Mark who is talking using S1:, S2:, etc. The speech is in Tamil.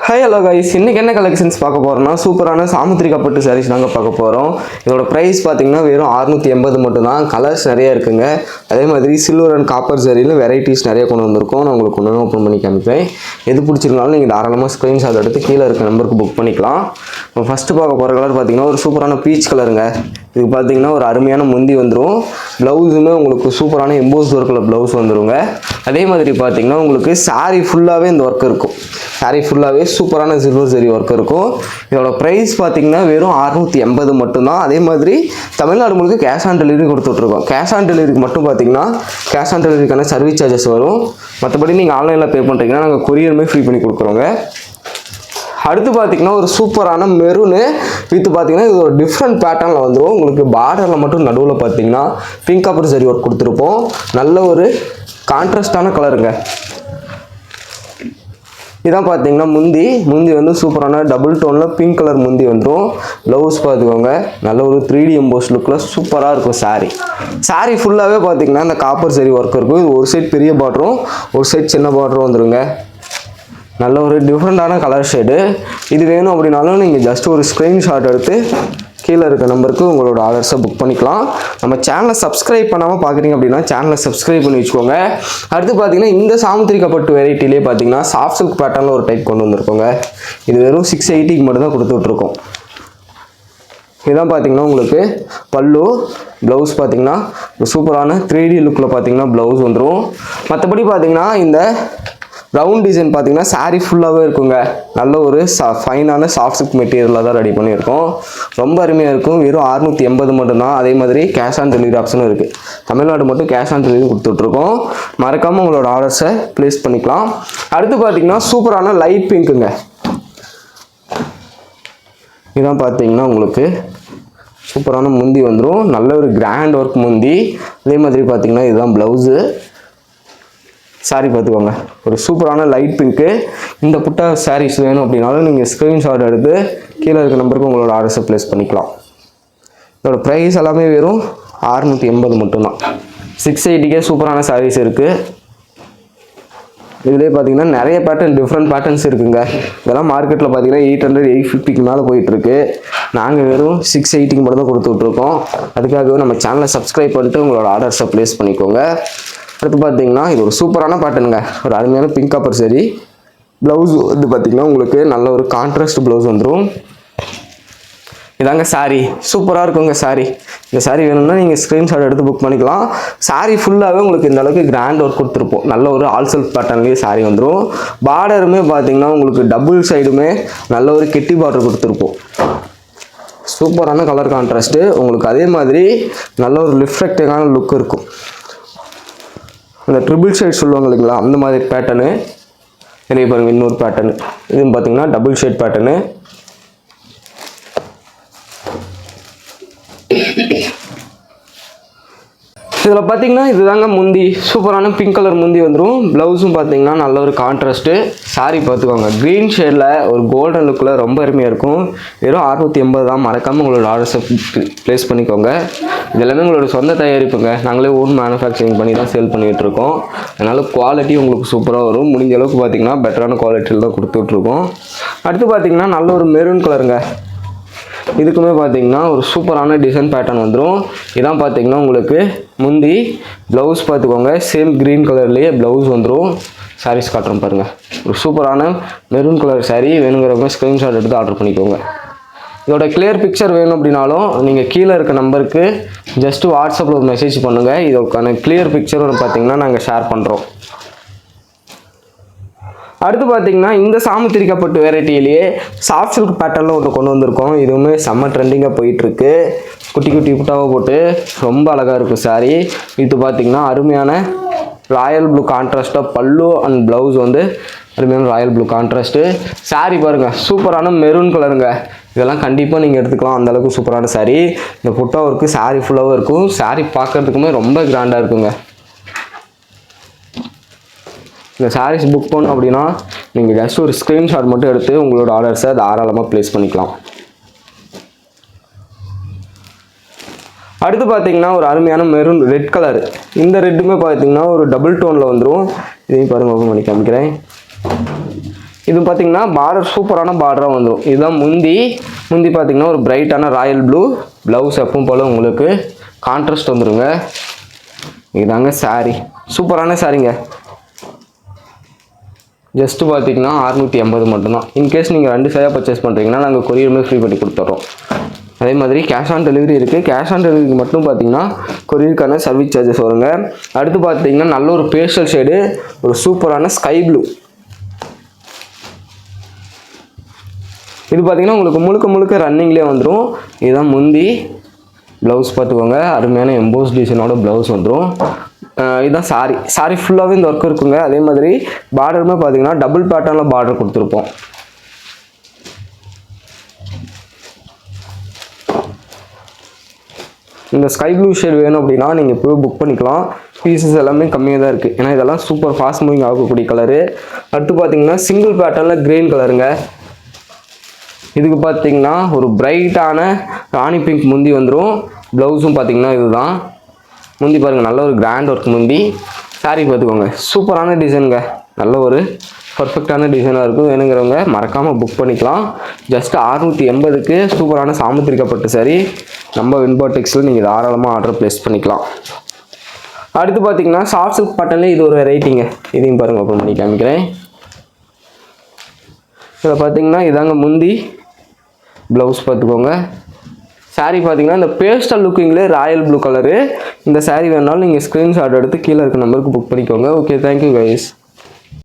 S1: ஹாய் ஹலோ கைஸ், இன்றைக்கி என்ன கலெக்ஷன்ஸ் பார்க்க போகிறோம்னா சூப்பரான சாமுத்திரிகா பட்டு சாரீஸ் நாங்கள் பார்க்க போகிறோம். இதோட ப்ரைஸ் பார்த்தீங்கன்னா வெறும் 680 மட்டும்தான். கலர்ஸ் நிறைய இருக்குங்க. அதே மாதிரி சில்வர் அண்ட் காப்பர் சாரியில் வெரைட்டிஸ் நிறைய கொண்டு வந்திருக்கோம். நான் உங்களுக்கு ஒன்று ஓப்பன் பண்ணி காமிப்பேன். எது பிடிச்சிருந்தாலும் நீங்கள் தாராளமாக ஸ்க்ரீன்ஷாட் எடுத்து கீழே இருக்க நம்பருக்கு புக் பண்ணிக்கலாம். இப்போ ஃபஸ்ட்டு பார்க்க போகிற கலர் பார்த்தீங்கன்னா ஒரு சூப்பரான பீச் கலருங்க. இதுக்கு பார்த்தீங்கன்னா ஒரு அருமையான முந்தி வந்துடும். ப்ளவுஸுமே உங்களுக்கு சூப்பரான எம்போஸ் ஒர்க்கில் ப்ளவுஸ் வந்துடுங்க. அதே மாதிரி பார்த்தீங்கன்னா உங்களுக்கு சாரீ ஃபுல்லாகவே இந்த ஒர்க் இருக்கும். சாரீ ஃபுல்லாகவே சூப்பரான சில்வர் ஜரி ஒர்க் இருக்கும். இதோட ப்ரைஸ் பார்த்தீங்கன்னா வெறும் 680 மட்டும்தான். அதே மாதிரி தமிழ்நாடு முழுக்க கேஷ் ஆன் டெலிவரி கொடுத்துட்ருக்கோம். கேஷ் ஆன் டெலிவரிக்கு மட்டும் பார்த்தீங்கன்னா கேஷ் ஆன் டெலிவரிக்கான சர்வீஸ் சார்ஜஸ் வரும். மற்றபடி நீங்கள் ஆன்லைனில் பே பண்ணுறீங்கன்னா நாங்கள் கொரியருமே ஃப்ரீ பண்ணி கொடுக்குறோங்க. அடுத்து பார்த்தீங்கன்னா ஒரு சூப்பரான மெரூனு வித் பார்த்தீங்கன்னா இது ஒரு டிஃப்ரெண்ட் பேட்டர்னில் வந்துடும். உங்களுக்கு பார்டரில் மட்டும் நடுவில் பார்த்தீங்கன்னா பிங்க் காப்பர் ஜரி ஒர்க் கொடுத்துருப்போம். நல்ல ஒரு கான்ட்ராஸ்டான கலருங்க. இதான் பார்த்தீங்கன்னா முந்தி வந்து சூப்பரான டபுள் டோனில் பிங்க் கலர் முந்தி வந்துடும். ப்ளவுஸ் பார்த்துக்கோங்க, நல்ல ஒரு 3D எம்போஸ் லுக்கில் சூப்பராக இருக்கும் சாரீ ஃபுல்லாகவே பார்த்தீங்கன்னா இந்த காப்பர் ஜரி ஒர்க் இருக்கும். இது ஒரு சைட் பெரிய பார்டரும் ஒரு சைட் சின்ன பார்டரும் வந்துடுங்க. நல்ல ஒரு டிஃப்ரெண்ட்டான கலர் ஷேடு. இது வேணும் அப்படின்னாலும் நீங்கள் ஜஸ்ட் ஒரு ஸ்க்ரீன்ஷாட் எடுத்து கீழே இருக்க நம்பருக்கு உங்களோட ஆர்டர்ஸை புக் பண்ணிக்கலாம். நம்ம சேனலை சப்ஸ்கிரைப் பண்ணாமல் பார்க்குறீங்க அப்படின்னா சேனலை சப்ஸ்கிரைப் பண்ணி வச்சுக்கோங்க. அடுத்து பார்த்தீங்கன்னா இந்த சாமுத்திரிகா பட்டு வெரைட்டிலே பார்த்தீங்கன்னா சாஃப்ட் சில்க் பேட்டர்னில் ஒரு டைப் கொண்டு வந்திருக்கோங்க. இது வெறும் 680 மட்டும் தான் கொடுத்துட்ருக்கோம். இதுதான் பார்த்தீங்கன்னா உங்களுக்கு பல்லு. ப்ளவுஸ் பார்த்தீங்கன்னா சூப்பரான 3D லுக்கில் பார்த்தீங்கன்னா ப்ளவுஸ் வந்துடும். மற்றபடி பார்த்தீங்கன்னா இந்த ரவுண்ட் டிசைன் பார்த்தீங்கன்னா சாரீ ஃபுல்லாகவே இருக்குங்க. நல்ல ஒரு ஃபைனான சாஃப்ட் சில்க் மெட்டீரியலில் தான் ரெடி பண்ணியிருக்கோம். ரொம்ப அருமையாக இருக்கும். வெறும் 680 மட்டும்தான். அதே மாதிரி கேஷ் ஆன் டெலிவரி ஆப்ஷனும் இருக்குது. தமிழ்நாடு மட்டும் கேஷ் ஆன் டெலிவரி கொடுத்துட்ருக்கோம். மறக்காமல் உங்களோட ஆர்டர்ஸை ப்ளேஸ் பண்ணிக்கலாம். அடுத்து பார்த்தீங்கன்னா சூப்பரான லைட் பிங்க்குங்க. இதான் பார்த்தீங்கன்னா உங்களுக்கு சூப்பரான முந்தி வந்துடும். நல்ல ஒரு கிராண்ட் ஒர்க் முந்தி. அதே மாதிரி பார்த்தீங்கன்னா இதுதான் ப்ளவுஸு. சாரி பார்த்துக்கோங்க, ஒரு சூப்பரான லைட் பிங்க்கு. இந்த புட்டா சாரீஸ் வேணும் அப்படின்னாலும் நீங்கள் ஸ்க்ரீன்ஷாட் எடுத்து கீழே இருக்க நம்பருக்கு உங்களோட ஆர்டர்ஸை ப்ளேஸ் பண்ணிக்கலாம். இதோட ப்ரைஸ் எல்லாமே வெறும் 680 மட்டும்தான். 680க்கே சூப்பரான சாரீஸ் இருக்குது. இதுலேயே பார்த்தீங்கன்னா நிறைய பேட்டர்ன், டிஃப்ரெண்ட் பேட்டர்ன்ஸ் இருக்குங்க. இதெல்லாம் மார்க்கெட்டில் பார்த்தீங்கன்னா 800 850க்கு மேலே போயிட்டுருக்கு. நாங்கள் வெறும் 680க்கு மட்டும் தான் கொடுத்துட்ருக்கோம். அதுக்காகவே நம்ம சேனலை சப்ஸ்கிரைப் பண்ணிட்டு உங்களோட ஆர்டர்ஸை ப்ளேஸ் பண்ணிக்கோங்க. அடுத்து பார்த்தீங்கன்னா இது ஒரு சூப்பரான பேட்டர்னுங்க. ஒரு அருமையான பிங்க் காப்பர் சரி. ப்ளவுஸ் வந்து பார்த்தீங்கன்னா உங்களுக்கு நல்ல ஒரு கான்ட்ராஸ்ட் ப்ளவுஸ் வந்துடும். இதாங்க சாரீ. சூப்பராக இருக்குங்க சாரீ. இந்த சாரீ வேணும்னா நீங்கள் ஸ்க்ரீன்ஷாட் எடுத்து புக் பண்ணிக்கலாம். சாரீ ஃபுல்லாகவே உங்களுக்கு இந்த அளவுக்கு கிராண்ட் ஒர்க் கொடுத்துருப்போம். நல்ல ஒரு ஆல் செல்ஃப் பேட்டர்ன்லேயே சாரீ வந்துடும். பார்டருமே பார்த்தீங்கன்னா உங்களுக்கு டபுள் சைடுமே நல்ல ஒரு கெட்டி பார்டர் கொடுத்துருப்போம். சூப்பரான கலர் கான்ட்ராஸ்ட்டு. உங்களுக்கு அதே மாதிரி நல்ல ஒரு ரிஃப்ளெக்டிவான லுக் இருக்கும். இந்த ட்ரிபிள் ஷேட் சொல்லுவாங்க இல்லைங்களா, அந்த மாதிரி பேட்டர்னு. இதே பாருங்கள் இன்னொரு பேட்டர்னு. இதுவும் பார்த்தீங்கன்னா டபுள் ஷேட் பேட்டர்னு. இதில் பார்த்தீங்கன்னா இதுதாங்க முந்தி. சூப்பரான பிங்க் கலர் முந்தி வந்துடும். ப்ளவுஸும் பார்த்தீங்கன்னா நல்ல ஒரு கான்ட்ராஸ்ட்டு. சாரீ பார்த்துக்கோங்க, க்ரீன் ஷேடில் ஒரு கோல்டன் லுக்கில் ரொம்ப அருமையாக இருக்கும். வெறும் 680 தான். மறக்காமல் உங்களோட ஆர்டர்ஸை ப்ளேஸ் பண்ணிக்கோங்க. இது எல்லாமே உங்களோட சொந்த தயாரிப்புங்க. நாங்களே ஓன் மேனுஃபேக்சரிங் பண்ணி தான் சேல் பண்ணிகிட்ருக்கோம். அதனால் குவாலிட்டி உங்களுக்கு சூப்பராக வரும். முடிஞ்ச அளவுக்கு பார்த்தீங்கன்னா பெட்டரான குவாலிட்டியில் தான் கொடுத்துட்ருக்கோம். அடுத்து பார்த்தீங்கன்னா நல்ல ஒரு மெரூன் கலருங்க. இதுக்குமே பார்த்தீங்கன்னா ஒரு சூப்பரான டிசைன் பேட்டர்ன் வந்துடும். இதான் பார்த்தீங்கன்னா உங்களுக்கு முந்தி. ப்ளவுஸ் பார்த்துக்கோங்க, சேம் க்ரீன் கலர்லேயே ப்ளவுஸ் வந்துடும். சாரீஸ் காட்டுறோம் பாருங்கள். ஒரு சூப்பரான மெரூன் கலர் சாரீ வேணுங்கிறவங்க ஸ்க்ரீன்ஷாட் எடுத்து ஆர்டர் பண்ணிக்கோங்க. இதோட கிளியர் பிக்சர் வேணும் அப்படின்னாலும் நீங்கள் கீழே இருக்க நம்பருக்கு ஜஸ்ட்டு வாட்ஸ்அப்பில் ஒரு மெசேஜ் பண்ணுங்கள். இதோக்கான கிளியர் பிக்சரும் பார்த்தீங்கன்னா நாங்கள் ஷேர் பண்ணுறோம். அடுத்து பார்த்தீங்கன்னா இந்த சாமுத்திரிகா பட்டு வெரைட்டிலேயே சாஃப்ட் சில்க் பேட்டர்னில் ஒன்று கொண்டு வந்திருக்கோம். இதுவுமே செம்ம ட்ரெண்டிங்காக போயிட்டுருக்கு. குட்டி குட்டி புட்டாவை போட்டு ரொம்ப அழகாக இருக்கும் சாரீ. இது பார்த்தீங்கன்னா அருமையான ராயல் ப்ளூ கான்ட்ராஸ்ட்டாக பல்லு அண்ட் ப்ளவுஸ் வந்து அருமையான ராயல் ப்ளூ கான்ட்ராஸ்ட்டு. சாரீ பாருங்கள், சூப்பரான மெரூன் கலருங்க. இதெல்லாம் கண்டிப்பாக நீங்கள் எடுத்துக்கலாம். அந்தளவுக்கு சூப்பரான சாரீ. இந்த புட்டா ஒர்க்கு சாரீ ஃபுல்லாகவும் இருக்கும். சாரீ பார்க்குறதுக்குமே ரொம்ப கிராண்டாக இருக்குங்க. இந்த சாரீஸ் புக் பண்ணோம் அப்படின்னா நீங்கள் ஜஸ்ட் ஒரு ஸ்க்ரீன்ஷாட் மட்டும் எடுத்து உங்களோட ஆர்டர்ஸை தாராளமாக ப்ளேஸ் பண்ணிக்கலாம். அடுத்து பார்த்தீங்கன்னா ஒரு அருமையான மெரூன் ரெட் கலர். இந்த ரெட்டுமே பார்த்தீங்கன்னா ஒரு டபுள் டோனில் வந்துடும். இதையும் பாருங்கள், ஓப்பன் பண்ணி காமிக்கிறேன். இது பார்த்தீங்கன்னா பார்டர் சூப்பரான பார்டராக வந்துடும். இதுதான் முந்தி பார்த்தீங்கன்னா ஒரு பிரைட்டான ராயல் ப்ளூ. ப்ளவுஸ் எப்பவும் போல் உங்களுக்கு கான்ட்ராஸ்ட் வந்துடுங்க. இதுதாங்க சாரீ, சூப்பரான சாரீங்க. ஜஸ்ட்டு பார்த்தீங்கன்னா 680 மட்டும்தான். இன்கேஸ் நீங்கள் 2 சேயாக பர்ச்சேஸ் பண்ணுறீங்கன்னா நாங்கள் கொரியருமே ஃப்ரீ பண்ணி கொடுத்துட்றோம். அதே மாதிரி கேஷ் ஆன் டெலிவரி இருக்குது. கேஷ் ஆன் டெலிவரிக்கு மட்டும் பார்த்தீங்கன்னா கொரியருக்கான சர்வீஸ் சார்ஜஸ் வருங்க. அடுத்து பார்த்தீங்கன்னா நல்ல ஒரு பேஸ்டல் ஷேடு, ஒரு சூப்பரான ஸ்கை ப்ளூ. இது பார்த்தீங்கன்னா உங்களுக்கு முழுக்க ரன்னிங்லேயே வந்துடும். இதுதான் முந்தி. ப்ளவுஸ் பார்த்துக்கோங்க, அருமையான எம்போஸ் டிசைனோட ப்ளவுஸ் வந்துடும். இதுதான் சாரி ஃபுல்லாகவே இந்த ஒர்க் இருக்குங்க. அதே மாதிரி பார்டருமே பார்த்தீங்கன்னா டபுள் பேட்டர்னில் பார்டர் கொடுத்துருப்போம். இந்த ஸ்கை ப்ளூ ஷேட் வேணும் அப்படின்னா நீங்கள் இப்போ புக் பண்ணிக்கலாம். பீசஸ் எல்லாமே கம்மியாக தான் இருக்குது, ஏன்னா இதெல்லாம் சூப்பர் ஃபாஸ்ட் மூவிங் ஆகக்கூடிய கலரு. அடுத்து பார்த்தீங்கன்னா சிங்கிள் பேட்டர்னில் க்ரீன் கலருங்க. இதுக்கு பார்த்தீங்கன்னா ஒரு பிரைட்டான ராணி பிங்க் முந்தி வந்துடும். ப்ளவுஸும் பார்த்தீங்கன்னா இதுதான். முந்தி பாருங்கள், நல்ல ஒரு கிராண்ட் ஒர்க் முந்தி. சாரீ பார்த்துக்கோங்க, சூப்பரான டிசைனுங்க. நல்ல ஒரு பர்ஃபெக்டான டிசைனாக இருக்கும். வேணுங்கிறவங்க மறக்காமல் புக் பண்ணிக்கலாம். ஜஸ்ட் 680க்கு சூப்பரான சாமுத்திரிக்கப்பட்ட சாரீ நம்ம வின்பா டெக்ஸில் நீங்கள் தாராளமாக ஆர்டர் ப்ளேஸ் பண்ணிக்கலாம். அடுத்து பார்த்தீங்கன்னா சாஃப்ட் சில்க் பாட்டன்லேயே இது ஒரு வெரைட்டிங்க. இதையும் பாருங்கள், ஓப்பன் பண்ணி காமிக்கிறேன். இதில் பார்த்தீங்கன்னா இதாங்க முந்தி. ப்ளவுஸ் பார்த்துக்கோங்க. சாரீ பார்த்தீங்கன்னா இந்த பேஸ்டல் லுக்கிங்லேயே ராயல் ப்ளூ கலரு. இந்த சாரீ வேணாலும் நீங்கள் ஸ்க்ரீன்ஷாட் எடுத்து கீழே இருக்க நம்பருக்கு புக் பண்ணிக்கோங்க. Okay, thank you guys.